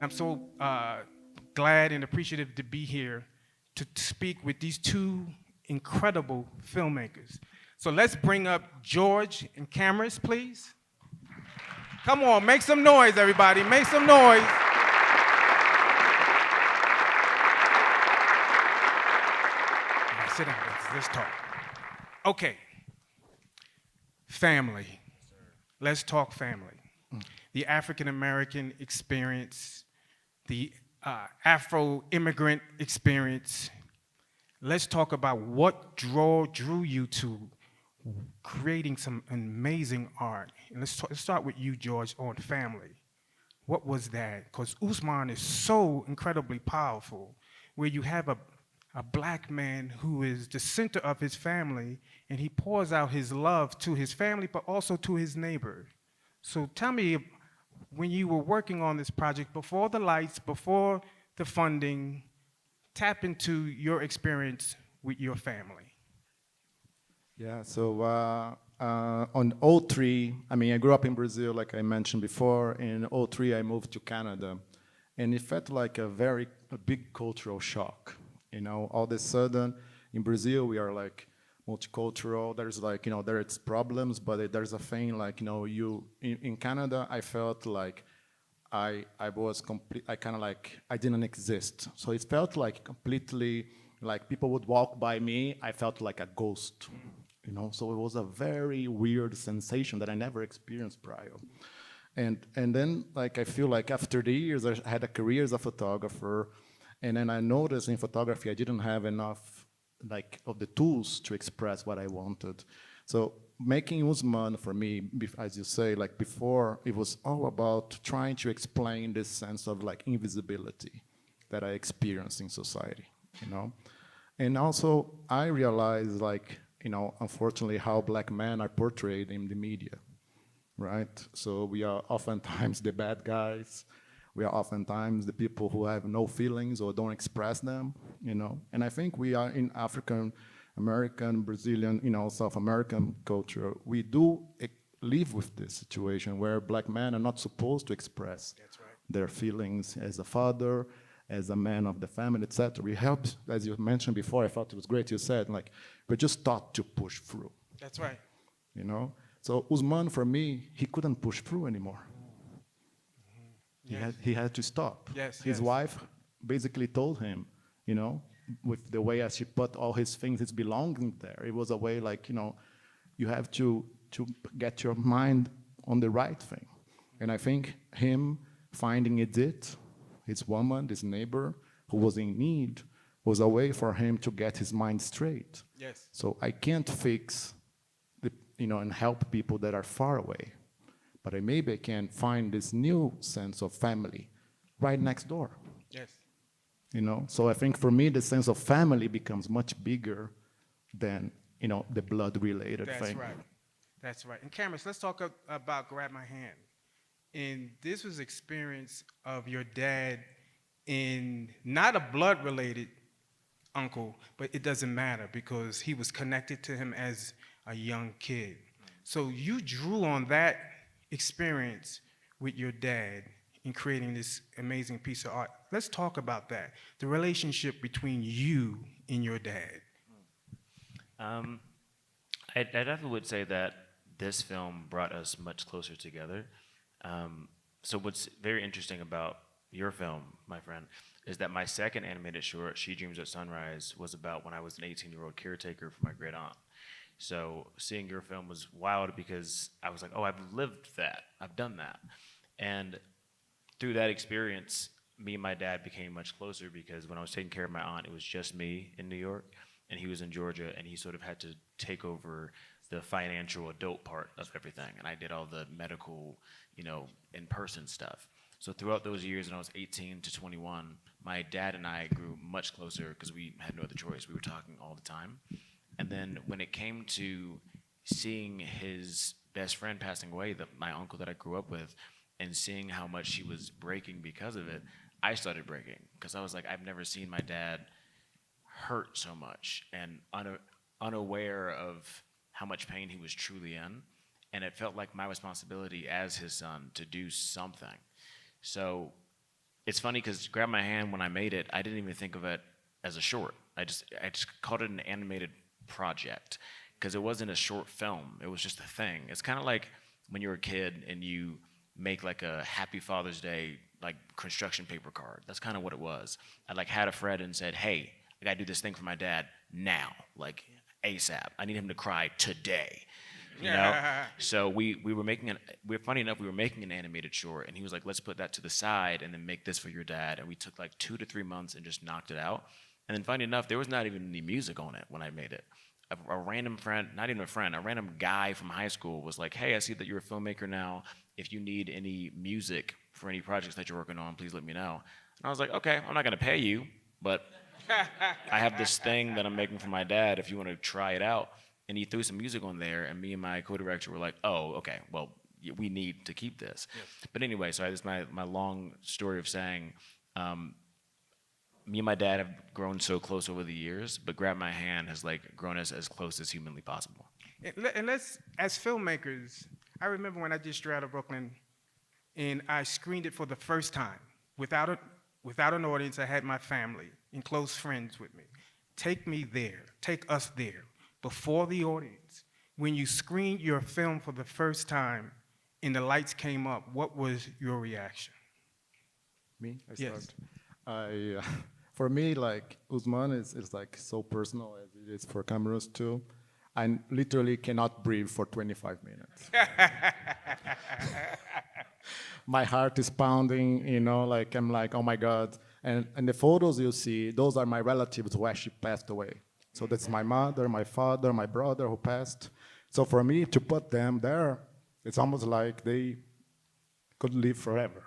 I'm so glad and appreciative to be here to speak with these two incredible filmmakers. So let's bring up George and Camrus, please. Come on, make some noise, everybody. Make some noise. Sit down, let's talk. Okay, family. Let's talk family. The African American experience, the Afro immigrant experience. Let's talk about what drew you to creating some amazing art. And let's start with you, George, on family. What was that? Because Ousmane is so incredibly powerful, where you have a black man who is the center of his family, and he pours out his love to his family, but also to his neighbor. So tell me, when you were working on this project, before the lights, before the funding, tap into your experience with your family. Yeah, so on '03, I mean, I grew up in Brazil, like I mentioned before. In '03, I moved to Canada, and it felt like a big cultural shock. You know, all of a sudden, in Brazil, we are like multicultural. There's like, there's problems, but there's a thing like, in Canada, I felt like I was complete, I kind of like, I didn't exist. So it felt like completely, like people would walk by me, I felt like a ghost, So it was a very weird sensation that I never experienced prior. And then like, I feel like after the years, I had a career as a photographer, and then I noticed in photography, I didn't have enough like of the tools to express what I wanted. So making Ousmane for me, as you say, like before, it was all about trying to explain this sense of like invisibility that I experienced in society, And also I realized like, unfortunately how black men are portrayed in the media, right? So we are oftentimes the bad guys. We are oftentimes the people who have no feelings or don't express them, And I think we are in African American, Brazilian, South American culture. We do live with this situation where black men are not supposed to express their feelings as a father, as a man of the family, etc. We help, as you mentioned before. I thought it was great you said, like we're just taught to push through. That's right. So Ousmane, for me, he couldn't push through anymore. Yes. He had to stop. Yes, His wife basically told him, with the way as she put all his things, his belongings there. It was a way like, you have to get your mind on the right thing. And I think him finding Edith, his woman, this neighbor who was in need, was a way for him to get his mind straight. Yes. So I can't fix and help people that are far away. But maybe I can find this new sense of family right next door. Yes. So I think for me, the sense of family becomes much bigger than, the blood-related thing. That's right. That's right. And Camrus, let's talk about Grab My Hand. And this was experience of your dad in not a blood-related uncle, but it doesn't matter because he was connected to him as a young kid. So you drew on that experience with your dad in creating this amazing piece of art. Let's talk about that, the relationship between you and your dad. I definitely would say that this film brought us much closer together. So what's very interesting about your film, my friend, is that my second animated short, She Dreams at Sunrise, was about when I was an 18-year-old caretaker for my great aunt. So seeing your film was wild because I was like, oh, I've lived that. I've done that. And through that experience, me and my dad became much closer because when I was taking care of my aunt, it was just me in New York, and he was in Georgia, and he sort of had to take over the financial adult part of everything. And I did all the medical, in-person stuff. So throughout those years, when I was 18 to 21, my dad and I grew much closer because we had no other choice. We were talking all the time. And then when it came to seeing his best friend passing away, my uncle that I grew up with, and seeing how much he was breaking because of it, I started breaking because I was like, I've never seen my dad hurt so much and unaware of how much pain he was truly in. And it felt like my responsibility as his son to do something. So it's funny because Grab My Hand, when I made it, I didn't even think of it as a short. I just called it an animated project because it wasn't a short film. It was just a thing. It's kind of like when you're a kid and you make like a Happy Father's Day like construction paper card. That's kind of what it was. I like had a friend and said, hey, I gotta do this thing for my dad now, like ASAP. I need him to cry today. You know? So we were making funny enough, we were making an animated short, and he was like, let's put that to the side and then make this for your dad. And we took like 2 to 3 months and just knocked it out. And then funny enough, there was not even any music on it when I made it. A random friend, not even a friend, a random guy from high school was like, hey, I see that you're a filmmaker now. If you need any music for any projects that you're working on, please let me know. And I was like, okay, I'm not gonna pay you, but I have this thing that I'm making for my dad if you want to try it out. And he threw some music on there, and me and my co-director were like, oh, okay, well, we need to keep this. Yes. But anyway, so this is my long story of saying, me and my dad have grown so close over the years, but Grab My Hand has like grown us as close as humanly possible. And let's, as filmmakers, I remember when I did Straight Outta Brooklyn, and I screened it for the first time without an audience. I had my family and close friends with me. Take me there, take us there, before the audience. When you screened your film for the first time and the lights came up, what was your reaction? Me? I Yes. start. For me, like Ousmane is like so personal as it is for Camrus too. I literally cannot breathe for 25 minutes. My heart is pounding, you know, like I'm like, oh my God. And the photos you see, those are my relatives who actually passed away. So that's my mother, my father, my brother who passed. So for me to put them there, it's almost like they could live forever.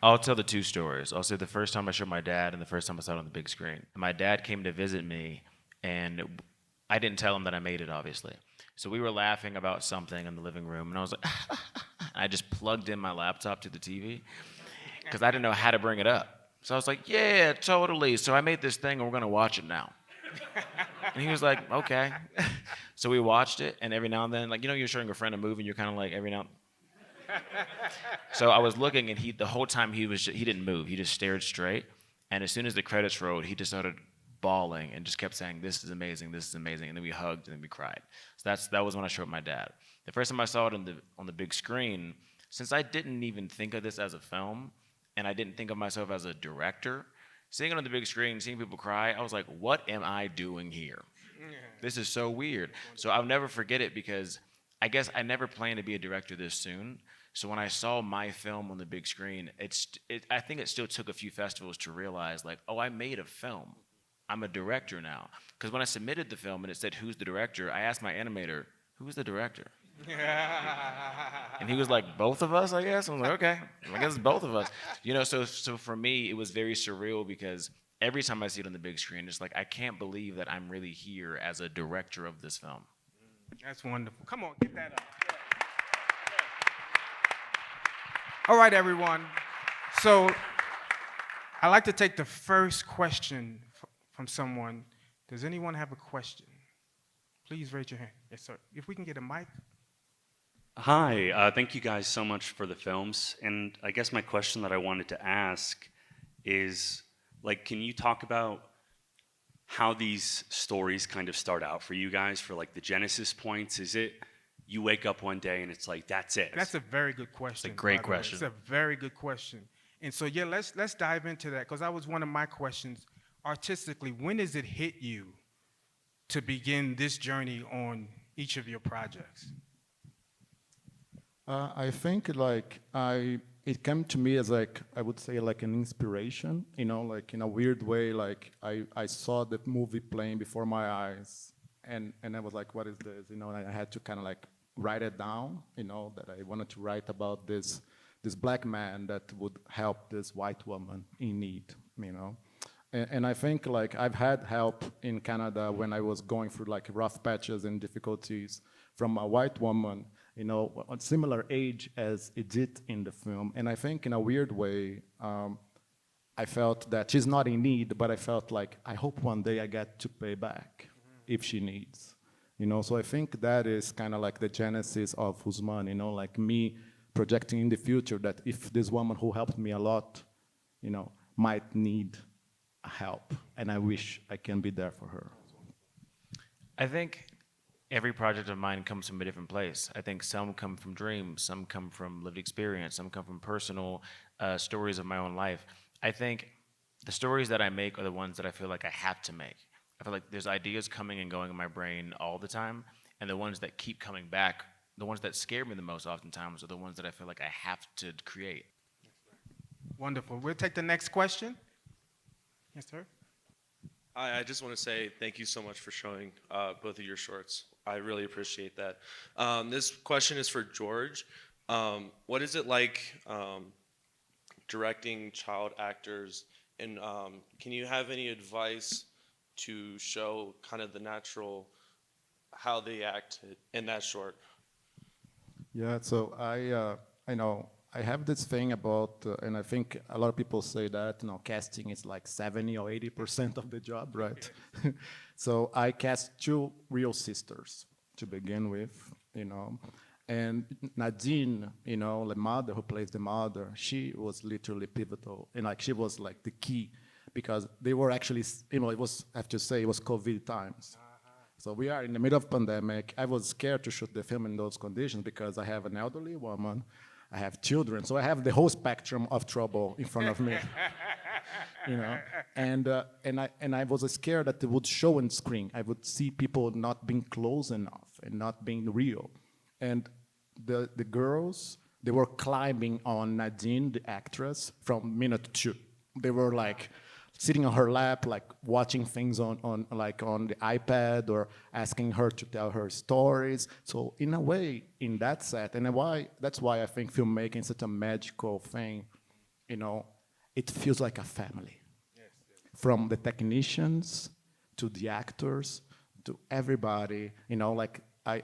I'll tell the 2 stories. I'll say the first time I showed my dad and the first time I saw it on the big screen. My dad came to visit me, and I didn't tell him that I made it, obviously. So we were laughing about something in the living room, and I was like, I just plugged in my laptop to the TV because I didn't know how to bring it up. So I was like, yeah, totally. So I made this thing, and we're going to watch it now. And he was like, okay. So we watched it, and every now and then, like, you know, you're showing a friend a movie, and you're kind of like, every now. So I was looking, and the whole time he didn't move. He just stared straight. And as soon as the credits rolled, he just started bawling and just kept saying, this is amazing, this is amazing. And then we hugged, and then we cried. So that was when I showed my dad. The first time I saw it on the big screen, since I didn't even think of this as a film, and I didn't think of myself as a director, seeing it on the big screen, seeing people cry, I was like, what am I doing here? This is so weird. So I'll never forget it because I guess I never planned to be a director this soon. So when I saw my film on the big screen, I think it still took a few festivals to realize, like, oh, I made a film. I'm a director now. Because when I submitted the film and it said, who's the director, I asked my animator, who's the director? And he was like, both of us, I guess. I was like, okay, I guess it's both of us. You know, so for me, it was very surreal because every time I see it on the big screen, it's like, I can't believe that I'm really here as a director of this film. That's wonderful. Come on, get that up. All right, everyone. So I'd like to take the first question from someone. Does anyone have a question? Please raise your hand. Yes, sir. If we can get a mic. Hi, thank you guys so much for the films. And I guess my question that I wanted to ask is, like, can you talk about how these stories kind of start out for you guys, for like the genesis points? Is it you wake up one day and it's like, that's it? That's a very good question. It's a great question. It's a very good question. And so, yeah, let's dive into that, because that was one of my questions. Artistically, when does it hit you to begin this journey on each of your projects? I think like it came to me as like, I would say like an inspiration, you know, like in a weird way, like I saw the movie playing before my eyes and I was like, what is this? You know, and I had to kind of like write it down, you know, that I wanted to write about this black man that would help this white woman in need, you know. And I think like I've had help in Canada when I was going through like rough patches and difficulties from a white woman, you know, a similar age as Edith in the film. And I think in a weird way, I felt that she's not in need, but I felt like, I hope one day I get to pay back if she needs. You know, so I think that is kind of like the genesis of Ousmane, you know, like me projecting in the future that if this woman who helped me a lot, might need help, and I wish I can be there for her. I think every project of mine comes from a different place. I think some come from dreams, some come from lived experience, some come from personal stories of my own life. I think the stories that I make are the ones that I feel like I have to make. I feel like there's ideas coming and going in my brain all the time, and the ones that keep coming back, the ones that scare me the most oftentimes, are the ones that I feel like I have to create. Wonderful. We'll take the next question. Yes, sir. Hi, I just want to say thank you so much for showing both of your shorts. I really appreciate that. This question is for George. What is it like directing child actors, and can you have any advice to show kind of the natural, how they act in that short? Yeah, so I know I have this thing about, and I think a lot of people say that, casting is like 70 or 80% of the job, right? So I cast two real sisters to begin with, and Nadine, the mother who plays the mother, she was literally pivotal, and like she was like the key, because they were actually, it was, I have to say, it was COVID times. So we are in the middle of pandemic. I was scared to shoot the film in those conditions because I have an elderly woman, I have children, so I have the whole spectrum of trouble in front of me, And I was scared that it would show on screen. I would see people not being close enough and not being real. And the girls, they were climbing on Nadine, the actress, from minute 2. They were like sitting on her lap, like watching things on the iPad, or asking her to tell her stories. So in a way, in that set, and that's why I think filmmaking is such a magical thing. It feels like a family. Yes. From the technicians to the actors to everybody.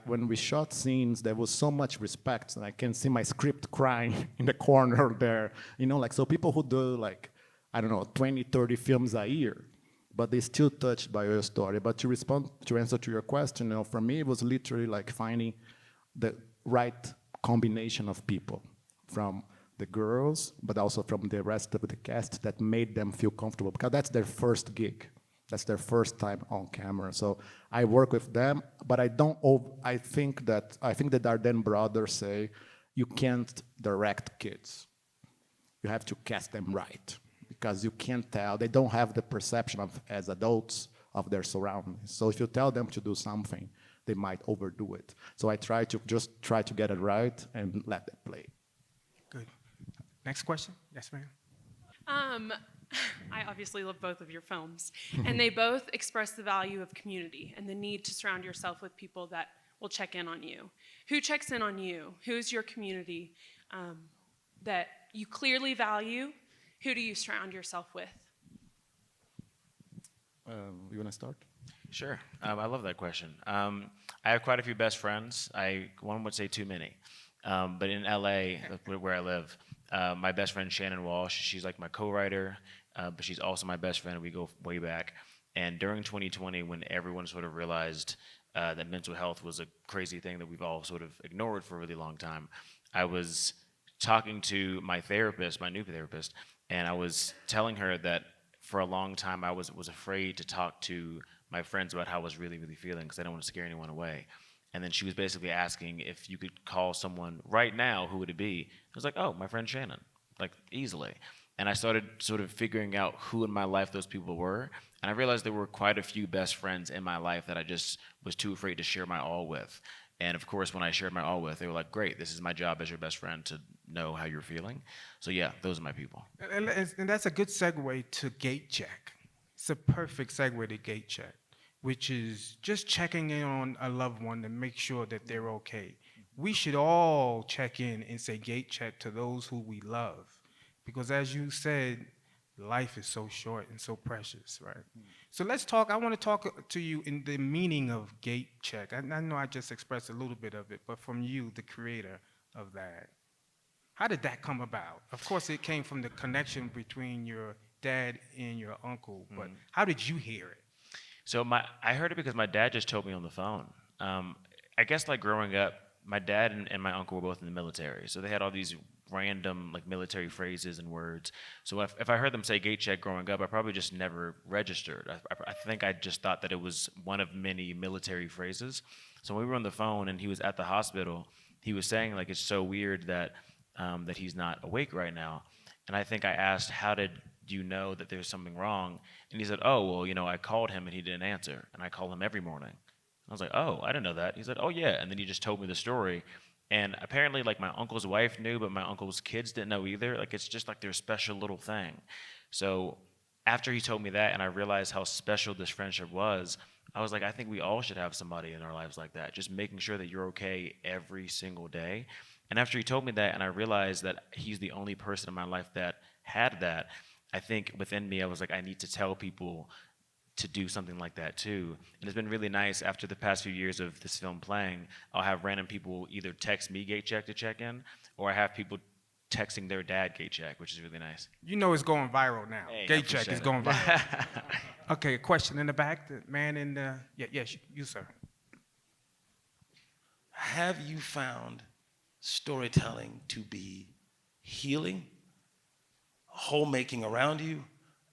When we shot scenes, there was so much respect, and I can see my script crying in the corner there. So people who do 20, 30 films a year, but they still touched by your story. But to answer to your question, for me, it was literally like finding the right combination of people, from the girls, but also from the rest of the cast, that made them feel comfortable, because that's their first gig. That's their first time on camera. So I work with them, but I think the Dardenne brothers say, you can't direct kids. You have to cast them right, because you can't tell. They don't have the perception as adults of their surroundings. So if you tell them to do something, they might overdo it. So I try to get it right and let them play. Good. Next question. Yes, ma'am. I obviously love both of your films, and they both express the value of community and the need to surround yourself with people that will check in on you. Who checks in on you? Who's your community that you clearly value? Who do you surround yourself with? You want to start? Sure. I love that question. I have quite a few best friends. One would say too many. But in LA, where I live, my best friend Shannon Walsh, she's like my co-writer, but she's also my best friend. We go way back. And during 2020, when everyone sort of realized that mental health was a crazy thing that we've all sort of ignored for a really long time, I was talking to my therapist, my new therapist, and I was telling her that for a long time I was afraid to talk to my friends about how I was really, really feeling, because I don't want to scare anyone away. And then she was basically asking if you could call someone right now, who would it be? I was like, oh, my friend Shannon, like easily. And I started sort of figuring out who in my life those people were. And I realized there were quite a few best friends in my life that I just was too afraid to share my all with. And of course, when I shared my all with, they were like, great, this is my job as your best friend to know how you're feeling. So yeah, those are my people. And that's a good segue to gate check. It's a perfect segue to gate check, which is just checking in on a loved one to make sure that they're okay. We should all check in and say gate check to those who we love, because as you said, life is so short and so precious, right? So let's talk. I want to talk to you in the meaning of gate check. I know I just expressed a little bit of it, but from you, the creator of that, how did that come about? Of course, it came from the connection between your dad and your uncle, but how did you hear it? So I heard it because my dad just told me on the phone. I guess like growing up, my dad and my uncle were both in the military, so they had all these random like military phrases and words. So if I heard them say gate check growing up, I probably just never registered. I think I just thought that it was one of many military phrases. So when we were on the phone and he was at the hospital, he was saying like it's so weird that that he's not awake right now. And I think I asked, how did you know that there's something wrong? And he said, oh, well, you know, I called him and he didn't answer. And I call him every morning. I was like, oh, I didn't know that. He said, oh, yeah. And then he just told me the story. And apparently, like, my uncle's wife knew, but my uncle's kids didn't know either. Like, it's just like their special little thing. So after he told me that and I realized how special this friendship was, I was like, I think we all should have somebody in our lives like that, just making sure that you're okay every single day. And after he told me that and I realized that he's the only person in my life that had that, I think within me, I was like, I need to tell people to do something like that too. And it's been really nice after the past few years of this film playing. I'll have random people either text me gate check to check in, or I have people texting their dad gate check, which is really nice. You know it's going viral now. Hey, I Gate check appreciate is it. going viral. Okay, a question in the back. The man in the yes, you sir. Have you found storytelling to be healing, homemaking around you,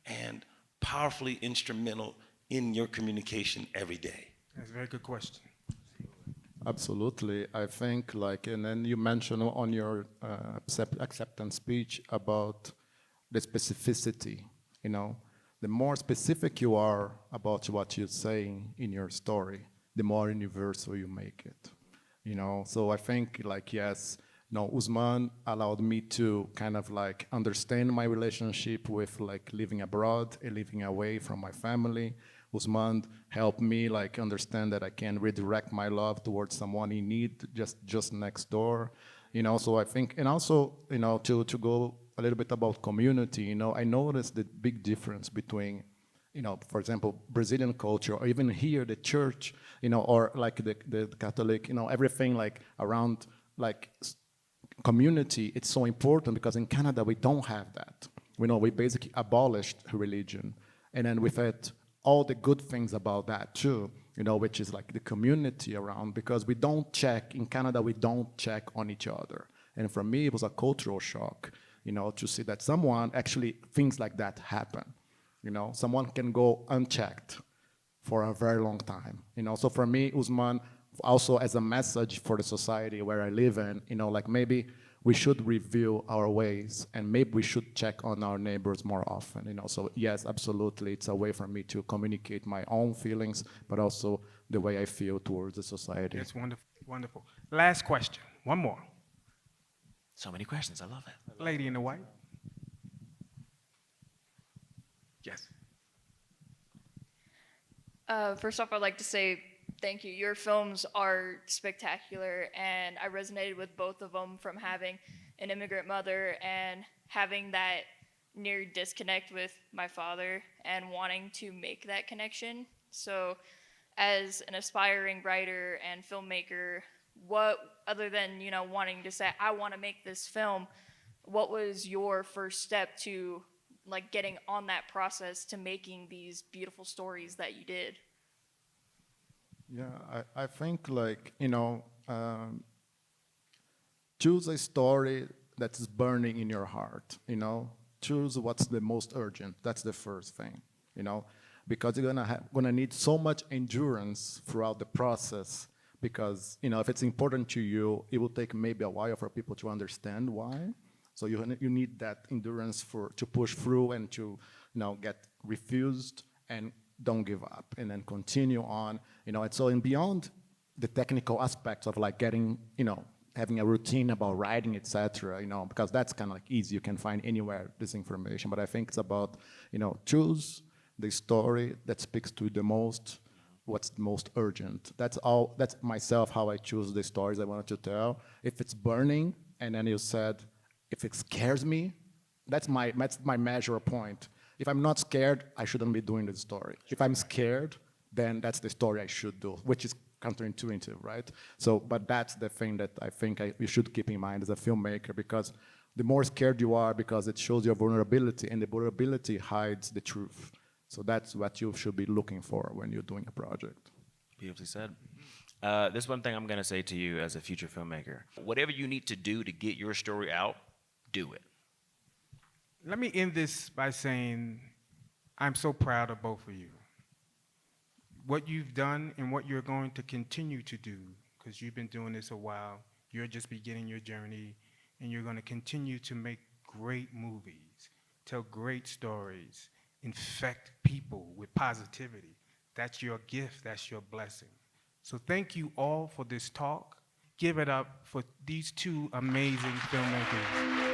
and powerfully instrumental in your communication every day? That's a very good question. Absolutely. I think like, and then you mentioned on your acceptance speech about the specificity, you know. The more specific you are about what you're saying in your story, the more universal you make it, you know. So I think like, yes, no, Ousmane allowed me to kind of like understand my relationship with like living abroad and living away from my family. Ousmane helped me like understand that I can redirect my love towards someone in need just next door, you know. So I think, and also, you know, to go a little bit about community, you know, I noticed the big difference between, you know, for example, Brazilian culture, or even here the church, you know, or like the Catholic, you know, everything like around like community. It's so important because in Canada we don't have that. We know we basically abolished religion, and then we've had all the good things about that too, you know, which is like the community around, because we don't check, in Canada, we don't check on each other. And for me, it was a cultural shock, you know, to see that someone, actually, things like that happen. You know, someone can go unchecked for a very long time. You know, so for me, Ousmane, also as a message for the society where I live in, you know, like maybe we should review our ways and maybe we should check on our neighbors more often, you know. So yes, absolutely, it's a way for me to communicate my own feelings, but also the way I feel towards the society. It's wonderful, wonderful. Last question, one more. So many questions, I love it. Lady in the white. Yes. First off, I'd like to say thank you. Your films are spectacular, and I resonated with both of them, from having an immigrant mother and having that near disconnect with my father and wanting to make that connection. So as an aspiring writer and filmmaker, what, other than, you know, wanting to say, I want to make this film, what was your first step to like getting on that process to making these beautiful stories that you did? Yeah, I think like, you know, choose a story that's burning in your heart, you know. Choose what's the most urgent. That's the first thing, you know, because you're gonna need so much endurance throughout the process, because, you know, if it's important to you, it will take maybe a while for people to understand why. So you need that endurance to push through and to, you know, get refused and don't give up and then continue on, you know. And so, and beyond the technical aspects of like getting, you know, having a routine about writing, etc., you know, because that's kind of like easy, you can find anywhere this information. But I think it's about, you know, choose the story that speaks to you the most, what's the most urgent. That's all, that's myself, how I choose the stories I wanted to tell. If it's burning, and then you said, if it scares me, that's my measure point. If I'm not scared, I shouldn't be doing the story. If I'm scared, then that's the story I should do, which is counterintuitive, right? So, but that's the thing that I think you should keep in mind as a filmmaker, because the more scared you are, because it shows your vulnerability, and the vulnerability hides the truth. So that's what you should be looking for when you're doing a project. Beautifully said. This one thing I'm going to say to you as a future filmmaker. Whatever you need to do to get your story out, do it. Let me end this by saying I'm so proud of both of you. What you've done and what you're going to continue to do, because you've been doing this a while, you're just beginning your journey, and you're going to continue to make great movies, tell great stories, infect people with positivity. That's your gift, that's your blessing. So thank you all for this talk. Give it up for these two amazing filmmakers.